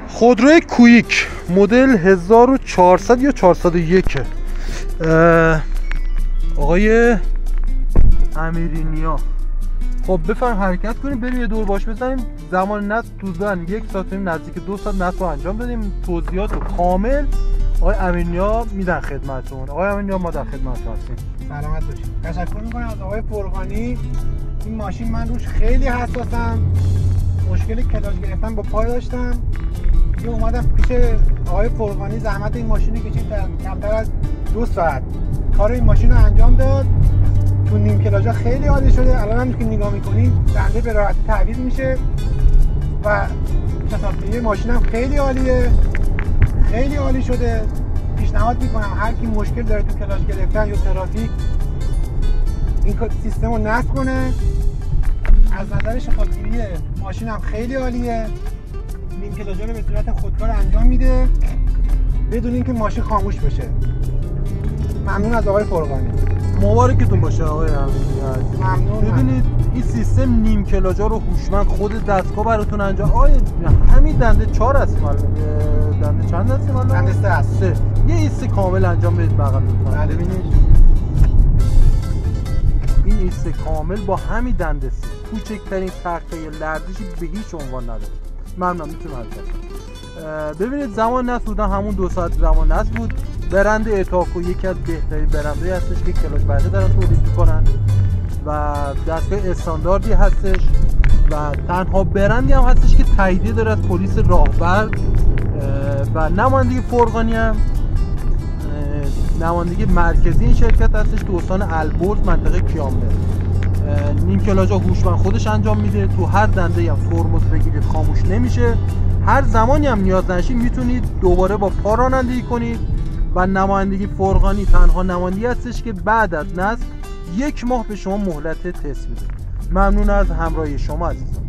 خودروی کویک مدل 1400 یا 401 آقای امیرینیا. خب بفرم حرکت کنیم بریم یه دور باش بزنیم. زمان نصب حدوداً 1 ساعت نزدیک 2 ساعت نصب انجام بدیم. توضیحات کامل آقای امیرینیا میدن خدمتتون. آقای امیرینیا ما در خدمت هستیم. سلامت باشید. تشکر میکنم از آقای فرغانی. این ماشین من روش خیلی حساسم. مشکل کلاژ گرفتن با پای داشتم. یه اومدم پیش آقای فرغانی زحمت این ماشین رو کشید کمتر از 2 ساعت. کار این ماشین رو انجام داد. تو نیم کلاژا خیلی عالی شده. الان هم که نگاه میکنید دنده به راحتی تعویض میشه و کتاب‌گیری ماشین هم خیلی عالیه. خیلی عالی شده. پیشنهاد میکنم هر کی مشکل داره تو کلاژ گرفتن یا ترافیک این سیستم رو نصب کنه. از نظر شفافیتی ماشین هم خیلی عالیه. نیم کلاژا رو به صورت خودکار انجام میده بدون اینکه ماشین خاموش بشه. ممنون از آقای فرغانی. مبارکتون باشه آقای امیرینیا. ممنون. ببینید این سیستم نیم کلاژا رو هوشمند خود دستگاه براتون انجام. همین دنده 4 هستیم الان. دنده چند هستیم الان؟ دنده 3 هست. یه ایست کامل انجام بدید بغل لطفا. ببینید این ایست کامل با همین دنده 3 کوچکترین تخته لرزشی به هیچ عنوان نداره. ممنون. میتونم حرکت کنم. ببینید زمان نصب بودن همون 2 ساعت زمان نصب بود. برند اتاکو یکی از بهترین برندهایی هستش که کلاژ برده دارن تولید میکنن و دستگاه استانداردی هستش و تنها برندی هم هستش که تاییدیه داره از پلیس راهبر و نمایندگی فرغانی هم نمایندگی مرکزی این شرکت هستش تو استان البرز منطقه کیامبر. نیم کلاژا هوشمند خودش انجام میده. تو هر دنده هم ترمز بگیرید خاموش نمیشه. هر زمانی هم نیاز نشید میتونید دوباره با پا رانندگی کنید و نمایندگی فرغانی تنها نمایندگی هستش که بعد از نصب 1 ماه به شما مهلت تست میده. ممنون از همراهی شما عزیزان.